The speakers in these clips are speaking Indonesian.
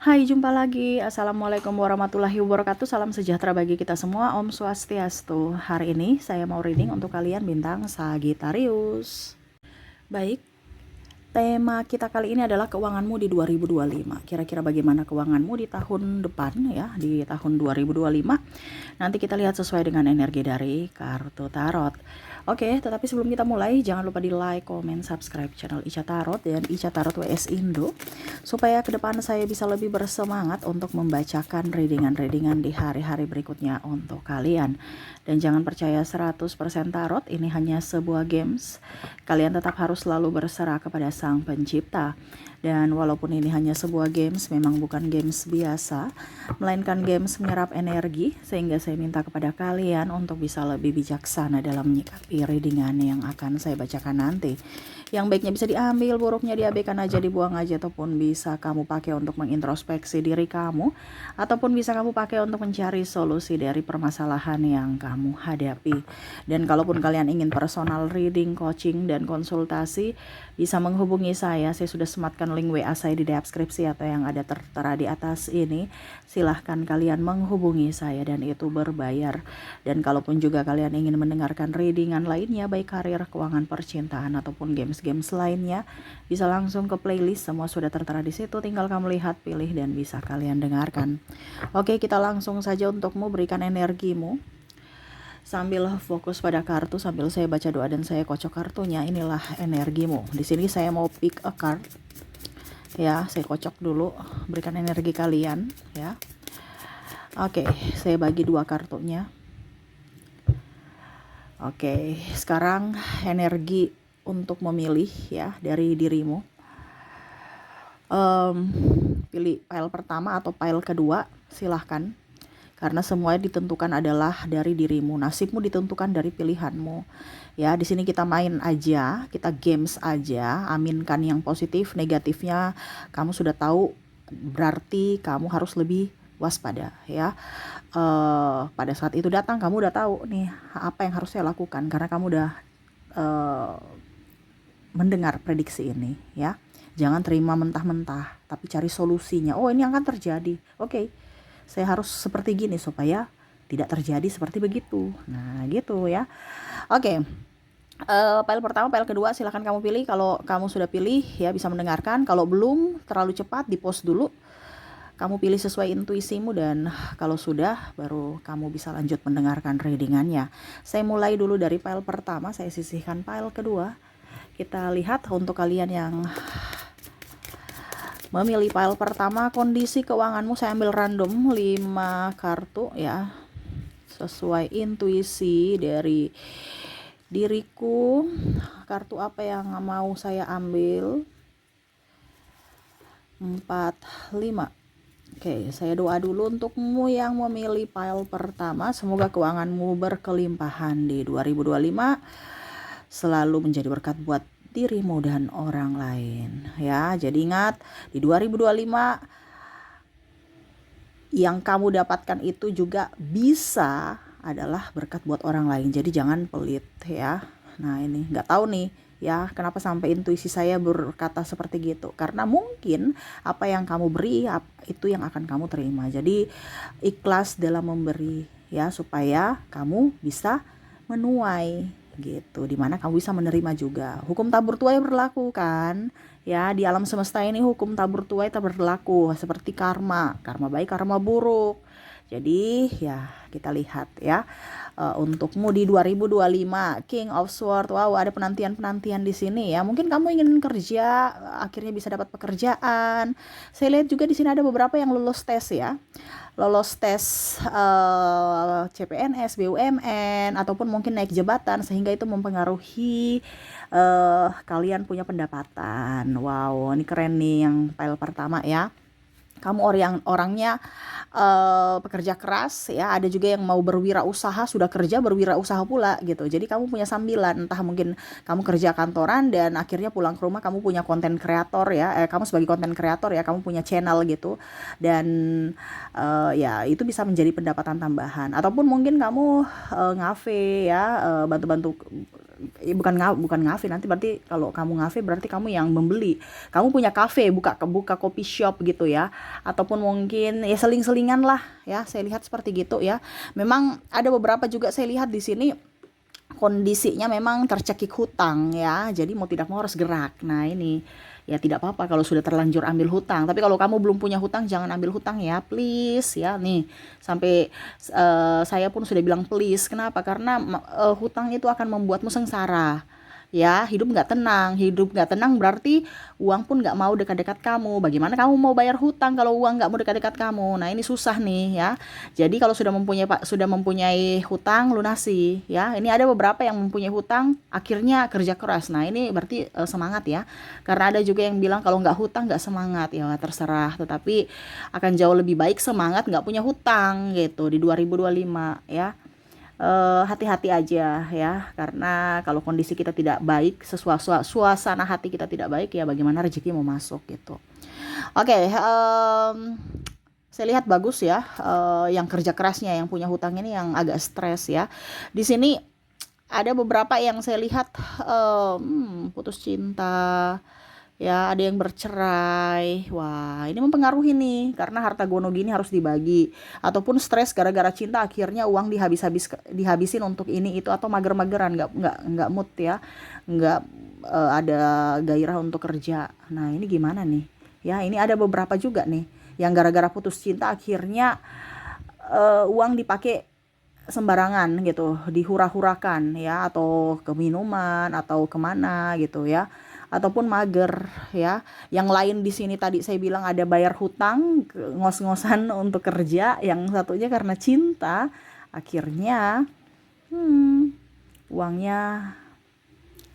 Hai, jumpa lagi. Assalamualaikum warahmatullahi wabarakatuh. Salam sejahtera bagi kita semua. Om Swastiastu. Hari ini saya mau reading untuk kalian bintang Sagittarius. Baik, tema kita kali ini adalah keuanganmu di 2025. Kira-kira bagaimana keuanganmu di tahun depan ya, di tahun 2025. Nanti kita lihat sesuai dengan energi dari kartu tarot. Oke, tetapi sebelum kita mulai, jangan lupa di like, comment, subscribe channel Ica Tarot dan Ica Tarot WS Indo, supaya ke depan saya bisa lebih bersemangat untuk membacakan readingan-readingan di hari-hari berikutnya untuk kalian. Dan jangan percaya 100% tarot, ini hanya sebuah games. Kalian tetap harus selalu berserah kepada Sang Pencipta. Dan walaupun ini hanya sebuah games, memang bukan games biasa, melainkan games menyerap energi, sehingga saya minta kepada kalian untuk bisa lebih bijaksana dalam menyikapi readingan yang akan saya bacakan nanti. Yang baiknya bisa diambil, buruknya diabaikan aja, dibuang aja, ataupun bisa kamu pakai untuk mengintrospeksi diri kamu, ataupun bisa kamu pakai untuk mencari solusi dari permasalahan yang kamu hadapi. Dan kalaupun kalian ingin personal reading, coaching, dan konsultasi, bisa menghubungi saya sudah sematkan link WA saya di deskripsi atau yang ada tertera di atas ini. Silahkan kalian menghubungi saya dan itu berbayar. Dan kalaupun juga kalian ingin mendengarkan readingan lainnya, baik karir, keuangan, percintaan, ataupun games-games lainnya, bisa langsung ke playlist, semua sudah tertera di situ, tinggal kamu lihat, pilih, dan bisa kalian dengarkan. Oke, kita langsung saja untukmu, berikan energimu sambil fokus pada kartu, sambil saya baca doa dan saya kocok kartunya. Inilah energimu. Di sini saya mau pick a card. Ya, saya kocok dulu, berikan energi kalian ya. Oke, saya bagi dua kartunya. Oke, sekarang energi untuk memilih ya dari dirimu. Pilih pile pertama atau pile kedua, silahkan. Karena semua ditentukan adalah dari dirimu, nasibmu ditentukan dari pilihanmu. Ya, di sini kita main aja, kita games aja, aminkan yang positif, negatifnya kamu sudah tahu, berarti kamu harus lebih waspada ya. Pada saat itu datang, kamu udah tahu nih apa yang harus saya lakukan, karena kamu udah mendengar prediksi ini ya. Jangan terima mentah-mentah, tapi cari solusinya. Oh, ini akan terjadi. Oke. Saya harus seperti gini supaya tidak terjadi seperti begitu. Nah, gitu ya. Oke. File pertama, file kedua silahkan kamu pilih. Kalau kamu sudah pilih ya bisa mendengarkan. Kalau belum, terlalu cepat, di pause dulu. Kamu pilih sesuai intuisimu, dan kalau sudah baru kamu bisa lanjut mendengarkan readingannya. Saya mulai dulu dari file pertama, saya sisihkan file kedua. Kita lihat untuk kalian yang memilih file pertama, kondisi keuanganmu. Saya ambil random 5 kartu ya, sesuai intuisi dari diriku. Kartu apa yang mau saya ambil? 4, 5. Oke, saya doa dulu untukmu yang memilih file pertama. Semoga keuanganmu berkelimpahan di 2025, selalu menjadi berkat buat dirimu dan orang lain ya. Jadi ingat, di 2025 yang kamu dapatkan itu juga bisa adalah berkat buat orang lain. Jadi jangan pelit ya. Nah, ini nggak tahu nih ya kenapa sampai intuisi saya berkata seperti gitu, karena mungkin apa yang kamu beri itu yang akan kamu terima. Jadi ikhlas dalam memberi ya, supaya kamu bisa menuai gitu, dimana kamu bisa menerima juga. Hukum tabur tuai berlaku kan ya, di alam semesta ini hukum tabur tuai tak berlaku, seperti karma baik, karma buruk. Jadi ya kita lihat ya, untukmu di 2025 King of Sword. Wow, ada penantian di sini ya. Mungkin kamu ingin kerja, akhirnya bisa dapat pekerjaan. Saya lihat juga di sini ada beberapa yang lulus tes ya. Lolos tes CPNS, BUMN, ataupun mungkin naik jabatan, sehingga itu mempengaruhi kalian punya pendapatan. Wow, ini keren nih yang file pertama ya. Kamu orangnya pekerja keras ya. Ada juga yang mau berwirausaha, sudah kerja berwirausaha pula gitu. Jadi kamu punya sambilan, entah mungkin kamu kerja kantoran dan akhirnya pulang ke rumah kamu punya konten kreator ya. Kamu sebagai konten kreator ya, kamu punya channel gitu. Dan ya itu bisa menjadi pendapatan tambahan. Ataupun mungkin kamu ngafe ya, bantu-bantu. Bukan ngafe, nanti berarti kalau kamu ngafe berarti kamu yang membeli. Kamu punya kafe, buka coffee shop gitu ya, ataupun mungkin ya seling-selingan lah ya, saya lihat seperti gitu ya. Memang ada beberapa juga saya lihat di sini kondisinya memang tercekik hutang ya, jadi mau tidak mau harus gerak. Nah ini ya tidak apa-apa kalau sudah terlanjur ambil hutang, tapi kalau kamu belum punya hutang jangan ambil hutang ya, please ya. Nih sampai saya pun sudah bilang please. Kenapa? Karena hutang itu akan membuatmu sengsara ya, hidup nggak tenang berarti uang pun nggak mau dekat-dekat kamu. Bagaimana kamu mau bayar hutang kalau uang nggak mau dekat-dekat kamu? Nah ini susah nih ya. Jadi kalau sudah mempunyai hutang, lunasi ya. Ini ada beberapa yang mempunyai hutang akhirnya kerja keras. Nah ini berarti semangat ya, karena ada juga yang bilang kalau nggak hutang nggak semangat. Ya terserah, tetapi akan jauh lebih baik semangat nggak punya hutang gitu di 2025 ya. Hati-hati aja ya, karena kalau kondisi kita tidak baik, suasana hati kita tidak baik ya, bagaimana rezeki mau masuk gitu. Oke, saya lihat bagus ya, yang kerja kerasnya, yang punya hutang ini yang agak stres ya. Di sini ada beberapa yang saya lihat putus cinta ya, ada yang bercerai. Wah ini mempengaruhi nih, karena harta gono gini harus dibagi, ataupun stres gara-gara cinta akhirnya uang dihabisin untuk ini itu, atau mager-mageran, nggak mood ya, nggak ada gairah untuk kerja. Nah ini gimana nih ya, ini ada beberapa juga nih yang gara-gara putus cinta akhirnya uang dipakai sembarangan gitu, dihura-hurakan ya, atau ke minuman atau kemana gitu ya, ataupun mager ya. Yang lain di sini tadi saya bilang ada bayar hutang, ngos-ngosan untuk kerja. Yang satunya karena cinta, akhirnya uangnya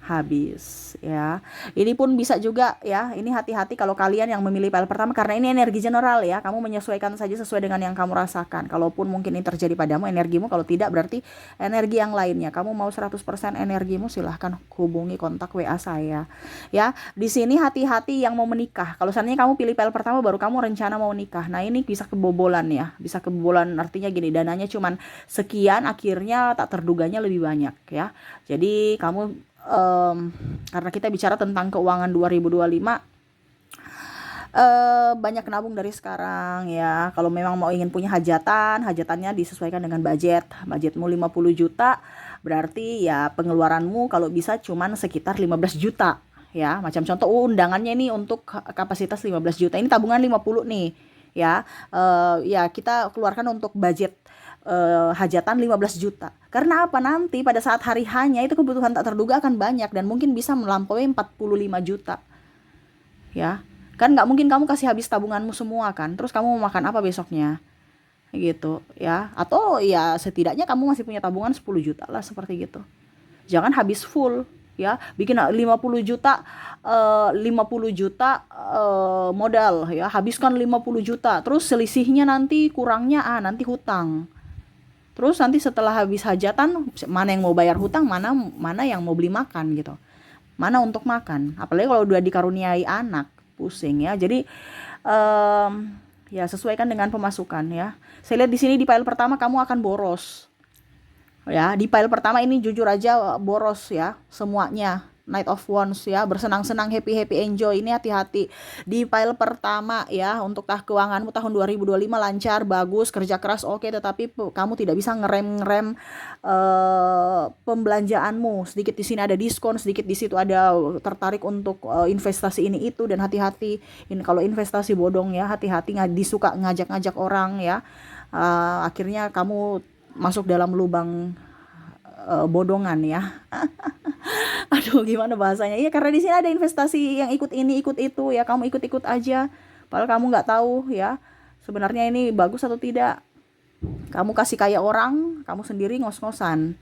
habis ya. Ini pun bisa juga ya. Ini hati-hati kalau kalian yang memilih file pertama, karena ini energi general ya. Kamu menyesuaikan saja sesuai dengan yang kamu rasakan. Kalaupun mungkin ini terjadi padamu energimu, kalau tidak berarti energi yang lainnya. Kamu mau 100% energimu, silahkan hubungi kontak WA saya. Ya, di sini hati-hati yang mau menikah. Kalau seandainya kamu pilih file pertama baru kamu rencana mau nikah. Nah, ini bisa kebobolan ya. Bisa kebobolan artinya gini, dananya cuman sekian, akhirnya tak terduganya lebih banyak ya. Jadi kamu karena kita bicara tentang keuangan 2025, banyak nabung dari sekarang ya. Kalau memang mau ingin punya hajatannya disesuaikan dengan budgetmu 50 juta, berarti ya pengeluaranmu kalau bisa cuman sekitar 15 juta ya. Macam contoh undangannya ini untuk kapasitas 15 juta, ini tabungan 50 nih ya. Ya kita keluarkan untuk budget hajatan 15 juta. Karena apa? Nanti pada saat hari hanya itu kebutuhan tak terduga akan banyak dan mungkin bisa melampaui 45 juta. Ya. Kan nggak mungkin kamu kasih habis tabunganmu semua kan. Terus kamu mau makan apa besoknya? Gitu ya. Atau ya setidaknya kamu masih punya tabungan 10 juta lah, seperti gitu. Jangan habis full ya. Bikin 50 juta modal ya. Habiskan 50 juta. Terus selisihnya nanti kurangnya nanti hutang. Terus nanti setelah habis hajatan, mana yang mau bayar hutang, mana yang mau beli makan gitu. Mana untuk makan. Apalagi kalau udah dikaruniai anak, pusing ya. Jadi ya sesuaikan dengan pemasukan ya. Saya lihat di sini di file pertama kamu akan boros. Ya, di file pertama ini jujur aja boros ya semuanya. Night of Wands ya, bersenang-senang, happy enjoy. Ini hati-hati di file pertama ya. Untuk keuanganmu tahun 2025 lancar, bagus, kerja keras oke, tetapi kamu tidak bisa ngerem pembelanjaanmu. Sedikit di sini ada diskon, sedikit di situ ada tertarik untuk investasi ini itu, dan hati-hati ini kalau investasi bodong ya, hati-hati disuka ngajak-ngajak orang ya. Akhirnya kamu masuk dalam lubang bodongan ya. Aduh gimana bahasanya ya, karena di sini ada investasi yang ikut ini ikut itu ya, kamu ikut-ikut aja padahal kamu nggak tahu ya sebenarnya ini bagus atau tidak. Kamu kasih kayak orang, kamu sendiri ngos-ngosan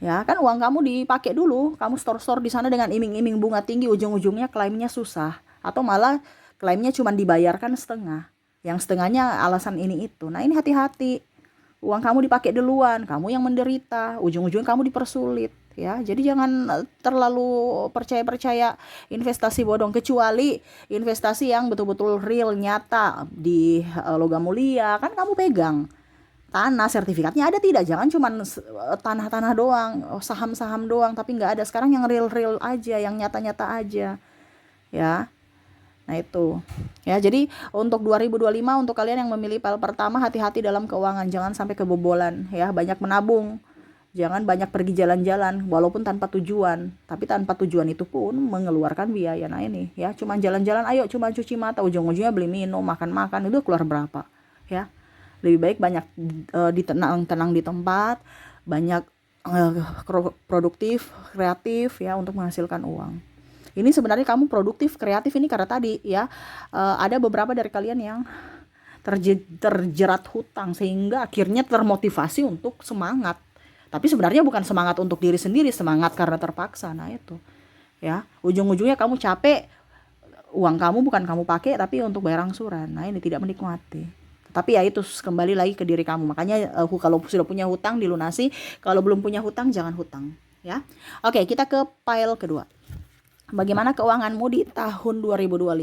ya kan. Uang kamu dipakai dulu, kamu store di sana dengan iming-iming bunga tinggi, ujung-ujungnya klaimnya susah, atau malah klaimnya cuma dibayarkan setengah, yang setengahnya alasan ini itu. Nah ini hati-hati, uang kamu dipakai duluan, kamu yang menderita, ujung-ujungnya kamu dipersulit ya. Jadi jangan terlalu percaya investasi bodong, kecuali investasi yang betul-betul real, nyata di logam mulia, kan kamu pegang tanah, sertifikatnya ada tidak? Jangan cuma tanah-tanah doang, saham-saham doang tapi nggak ada. Sekarang yang real aja, yang nyata-nyata aja ya. Nah itu ya, jadi untuk 2025 untuk kalian yang memilih pile pertama, hati-hati dalam keuangan, jangan sampai kebobolan ya, banyak menabung, jangan banyak pergi jalan-jalan walaupun tanpa tujuan, tapi tanpa tujuan itu pun mengeluarkan biaya. Nah ini ya, cuma jalan-jalan, ayo cuma cuci mata, ujung-ujungnya beli minum, makan-makan, itu keluar berapa ya. Lebih baik banyak tenang di tempat, banyak produktif, kreatif ya untuk menghasilkan uang. Ini sebenarnya kamu produktif, kreatif ini karena tadi ya, ada beberapa dari kalian yang terjerat hutang sehingga akhirnya termotivasi untuk semangat. Tapi sebenarnya bukan semangat untuk diri sendiri, semangat karena terpaksa. Nah itu ya, ujung-ujungnya kamu capek, uang kamu bukan kamu pakai tapi untuk bayar angsuran. Nah ini tidak menikmati. Tapi ya itu kembali lagi ke diri kamu. Makanya kalau sudah punya hutang dilunasi, kalau belum punya hutang jangan hutang ya. Oke, kita ke pile kedua. Bagaimana keuanganmu di tahun 2025?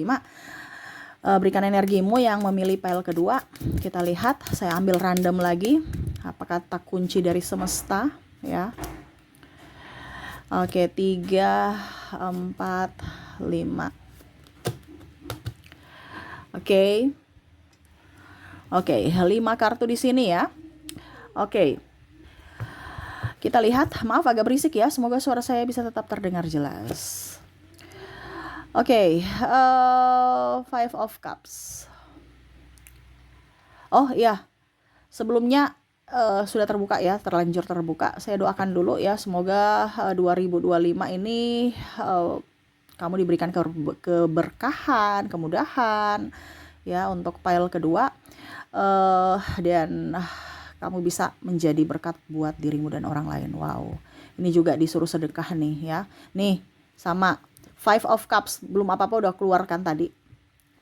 Berikan energimu yang memilih pile kedua. Kita lihat, saya ambil random lagi. Apa kata kunci dari semesta ya. Oke, 3, 4, 5. Oke. Oke, 5 kartu di sini ya. Oke. Kita lihat, maaf agak berisik ya. Semoga suara saya bisa tetap terdengar jelas. Oke, Five of Cups. Oh iya, sebelumnya sudah terbuka ya, terlanjur terbuka. Saya doakan dulu ya, semoga 2025 ini kamu diberikan keberkahan, kemudahan ya untuk pile kedua, dan kamu bisa menjadi berkat buat dirimu dan orang lain. Wow, ini juga disuruh sedekah nih ya. Nih sama Five of Cups, belum apa-apa udah keluarkan tadi.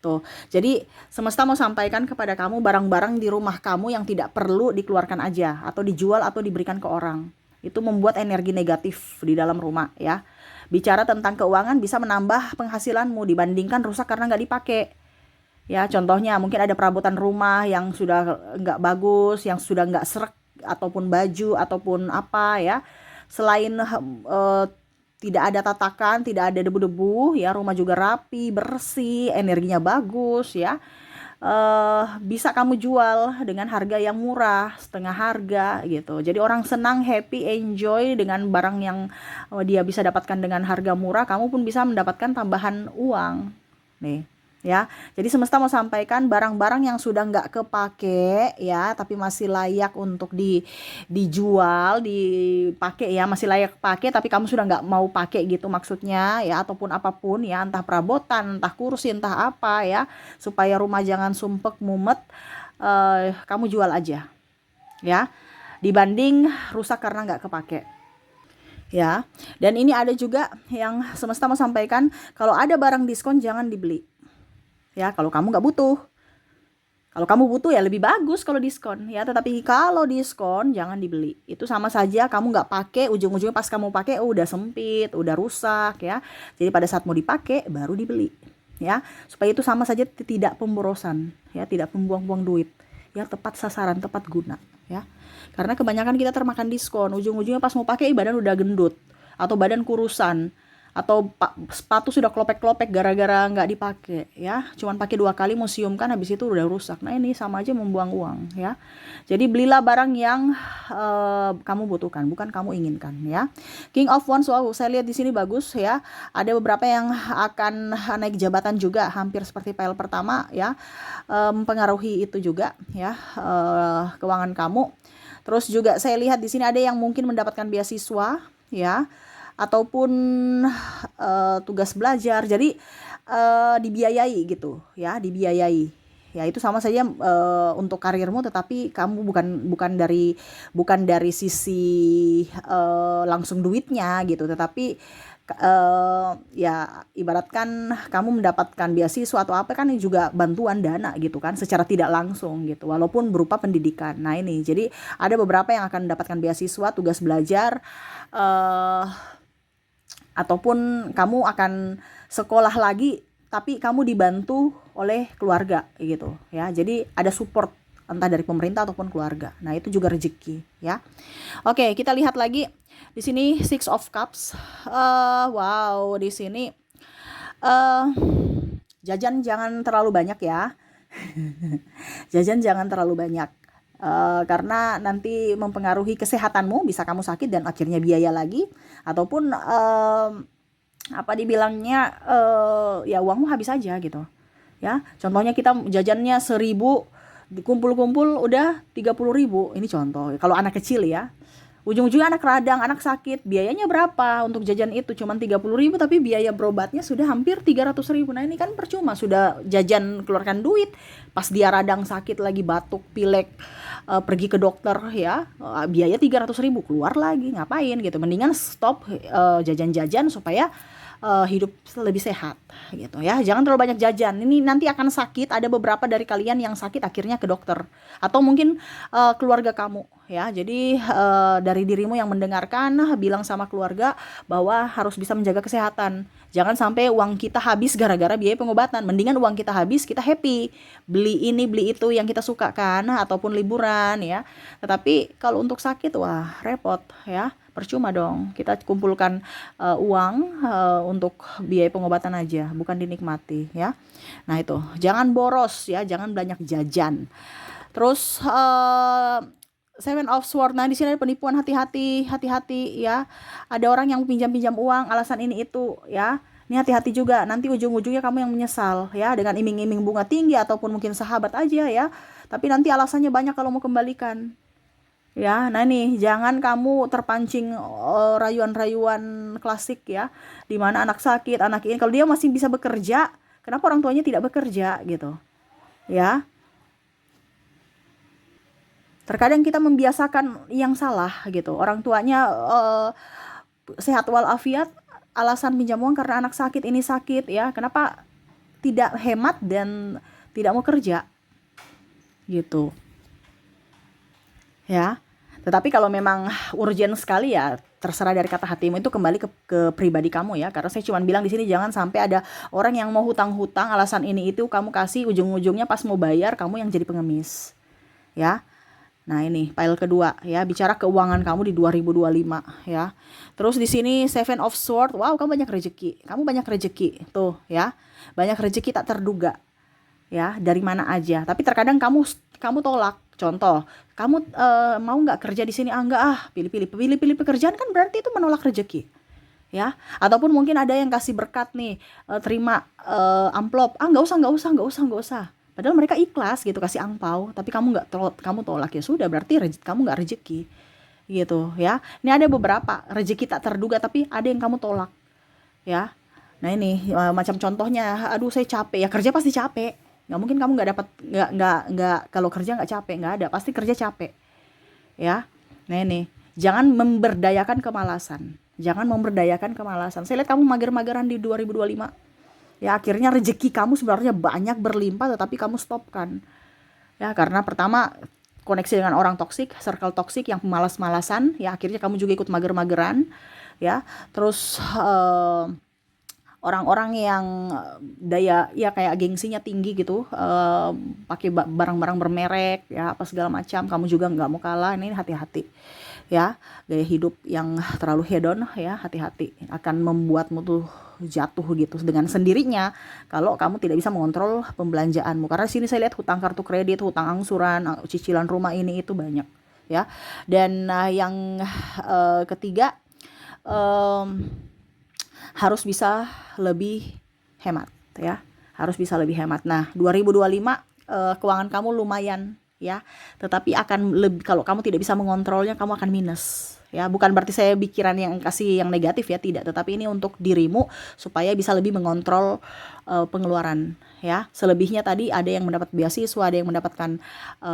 Tuh. Jadi semesta mau sampaikan kepada kamu, barang-barang di rumah kamu yang tidak perlu dikeluarkan aja, atau dijual atau diberikan ke orang. Itu membuat energi negatif di dalam rumah ya. Bicara tentang keuangan bisa menambah penghasilanmu dibandingkan rusak karena nggak dipakai. Ya, contohnya mungkin ada perabotan rumah yang sudah nggak bagus, yang sudah nggak serak, ataupun baju, ataupun apa ya. Selain tidak ada tatakan, tidak ada debu-debu ya, rumah juga rapi, bersih, energinya bagus ya. Bisa kamu jual dengan harga yang murah, setengah harga gitu. Jadi orang senang, happy, enjoy dengan barang yang dia bisa dapatkan dengan harga murah, kamu pun bisa mendapatkan tambahan uang. Nih ya, jadi semesta mau sampaikan barang-barang yang sudah nggak kepake ya, tapi masih layak untuk dijual, dipakai ya, masih layak pakai tapi kamu sudah nggak mau pakai gitu maksudnya ya, ataupun apapun ya, entah perabotan, entah kursi, entah apa ya, supaya rumah jangan sumpek mumet, kamu jual aja ya, dibanding rusak karena nggak kepake ya. Dan ini ada juga yang semesta mau sampaikan, kalau ada barang diskon jangan dibeli ya, kalau kamu nggak butuh. Kalau kamu butuh ya lebih bagus kalau diskon ya, tetapi kalau diskon jangan dibeli. Itu sama saja kamu nggak pakai, ujung-ujungnya pas kamu pakai udah sempit, udah rusak ya. Jadi pada saat mau dipakai baru dibeli ya, supaya itu sama saja tidak pemborosan ya, tidak membuang-buang duit ya, tepat sasaran, tepat guna ya. Karena kebanyakan kita termakan diskon, ujung-ujungnya pas mau pakai badan udah gendut atau badan kurusan, atau sepatu sudah klopek-klopek gara-gara nggak dipakai ya, cuman pakai 2 kali museum kan, habis itu udah rusak. Nah ini sama aja membuang uang ya. Jadi belilah barang yang kamu butuhkan, bukan kamu inginkan ya. King of Wands, wow, saya lihat di sini bagus ya, ada beberapa yang akan naik jabatan juga, hampir seperti pile pertama ya, mempengaruhi itu juga ya, keuangan kamu. Terus juga saya lihat di sini ada yang mungkin mendapatkan beasiswa ya, ataupun tugas belajar, jadi dibiayai gitu ya, dibiayai ya. Itu sama saja untuk karirmu, tetapi kamu bukan dari sisi langsung duitnya gitu, tetapi ya ibaratkan kamu mendapatkan beasiswa atau apa kan juga bantuan dana gitu kan, secara tidak langsung gitu, walaupun berupa pendidikan. Nah ini jadi ada beberapa yang akan mendapatkan beasiswa, tugas belajar, ataupun kamu akan sekolah lagi tapi kamu dibantu oleh keluarga gitu ya. Jadi ada support entah dari pemerintah ataupun keluarga. Nah, itu juga rezeki ya. Oke, kita lihat lagi di sini Six of Cups. Wow, di sini Jajan jangan terlalu banyak ya. Jajan jangan terlalu banyak. Karena nanti mempengaruhi kesehatanmu, bisa kamu sakit dan akhirnya biaya lagi, ataupun apa dibilangnya, ya uangmu habis aja gitu ya. Contohnya kita jajannya 1.000, dikumpul-kumpul udah 30.000, ini contoh kalau anak kecil ya. Ujung-ujungnya anak radang, anak sakit, biayanya berapa untuk jajan itu? Cuman 30.000, tapi biaya berobatnya sudah hampir 300.000. Nah ini kan percuma, sudah jajan keluarkan duit, pas dia radang sakit lagi batuk, pilek, pergi ke dokter ya, biaya 300.000 keluar lagi, ngapain gitu. Mendingan stop jajan-jajan supaya hidup lebih sehat gitu ya. Jangan terlalu banyak jajan, ini nanti akan sakit. Ada beberapa dari kalian yang sakit akhirnya ke dokter, atau mungkin keluarga kamu ya. Jadi dari dirimu yang mendengarkan, bilang sama keluarga bahwa harus bisa menjaga kesehatan. Jangan sampai uang kita habis gara-gara biaya pengobatan. Mendingan uang kita habis, kita happy, beli ini beli itu yang kita suka kan, ataupun liburan ya. Tetapi kalau untuk sakit, wah repot ya, percuma dong kita kumpulkan uang untuk biaya pengobatan aja, bukan dinikmati ya. Nah itu, jangan boros ya, jangan banyak jajan. Terus Seven of Swords. Nah di sini ada penipuan, hati-hati, hati-hati ya. Ada orang yang pinjam-pinjam uang alasan ini itu ya. Ini hati-hati juga, nanti ujung-ujungnya kamu yang menyesal ya, dengan iming-iming bunga tinggi ataupun mungkin sahabat aja ya. Tapi nanti alasannya banyak kalau mau kembalikan. Ya, nah nih jangan kamu terpancing rayuan-rayuan klasik ya, di mana anak sakit, anak ini kalau dia masih bisa bekerja, kenapa orang tuanya tidak bekerja gitu ya. Terkadang kita membiasakan yang salah gitu. Orang tuanya sehat walafiat, alasan pinjam uang karena anak sakit, ini sakit ya. Kenapa tidak hemat dan tidak mau kerja gitu ya. Tetapi kalau memang urgent sekali ya terserah dari kata hatimu, itu kembali ke pribadi kamu ya. Karena saya cuma bilang di sini jangan sampai ada orang yang mau hutang-hutang alasan ini itu kamu kasih, ujung-ujungnya pas mau bayar kamu yang jadi pengemis ya. Nah ini file kedua ya, bicara keuangan kamu di 2025 ya. Terus di sini Seven of Swords, wow kamu banyak rezeki tuh ya, banyak rezeki tak terduga ya, dari mana aja. Tapi terkadang kamu tolak. Contoh, kamu mau nggak kerja di sini? Enggak pilih pekerjaan, kan berarti itu menolak rezeki ya. Ataupun mungkin ada yang kasih berkat nih, terima amplop, nggak usah. Padahal mereka ikhlas gitu kasih angpau, tapi kamu tolak, ya sudah berarti kamu nggak rezeki gitu ya. Ini ada beberapa rezeki tak terduga tapi ada yang kamu tolak ya. Nah ini macam contohnya, aduh saya capek ya, kerja pasti capek, nggak mungkin kamu nggak dapat, nggak kalau kerja nggak capek, nggak ada, pasti kerja capek ya. Nah ini jangan memberdayakan kemalasan. Saya lihat kamu mager-mageran di 2025 ya, akhirnya rezeki kamu sebenarnya banyak berlimpah tetapi kamu stopkan ya, karena pertama koneksi dengan orang toksik, circle toksik yang malas-malasan ya, akhirnya kamu juga ikut mager-mageran ya. Terus orang-orang yang daya ya kayak gengsinya tinggi gitu, pakai barang-barang bermerek ya apa segala macam, kamu juga nggak mau kalah. Ini hati-hati ya, gaya hidup yang terlalu hedon ya, hati-hati akan membuatmu tuh jatuh gitu dengan sendirinya kalau kamu tidak bisa mengontrol pembelanjaanmu. Karena sini saya lihat hutang kartu kredit, hutang angsuran, cicilan rumah ini itu banyak ya. Dan yang ketiga, harus bisa lebih hemat ya, harus bisa lebih hemat. Nah 2025 keuangan kamu lumayan ya, tetapi akan lebih, kalau kamu tidak bisa mengontrolnya kamu akan minus ya. Bukan berarti saya pikiran yang kasih yang negatif ya, tidak, tetapi ini untuk dirimu supaya bisa lebih mengontrol pengeluaran ya. Selebihnya tadi ada yang mendapat beasiswa, ada yang mendapatkan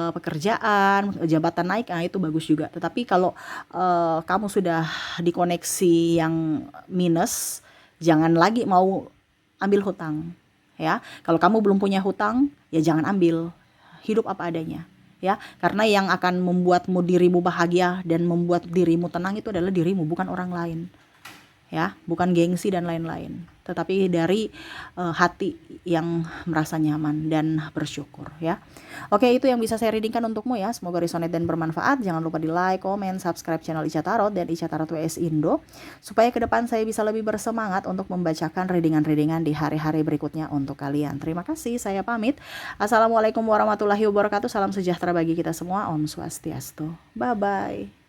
pekerjaan, jabatan naik, nah itu bagus juga. Tetapi kalau kamu sudah dikoneksi yang minus, jangan lagi mau ambil hutang ya. Kalau kamu belum punya hutang ya jangan ambil, hidup apa adanya ya, karena yang akan membuatmu dirimu bahagia dan membuat dirimu tenang itu adalah dirimu, bukan orang lain ya, bukan gengsi dan lain-lain, tetapi dari hati yang merasa nyaman dan bersyukur ya. Oke, itu yang bisa saya readingkan untukmu ya. Semoga resonate dan bermanfaat. Jangan lupa di like, comment, subscribe channel Ica Tarot dan Ica Tarot WS Indo supaya ke depan saya bisa lebih bersemangat untuk membacakan readingan-readingan di hari-hari berikutnya untuk kalian. Terima kasih, saya pamit. Assalamualaikum warahmatullahi wabarakatuh. Salam sejahtera bagi kita semua. Om Swastiastu. Bye bye.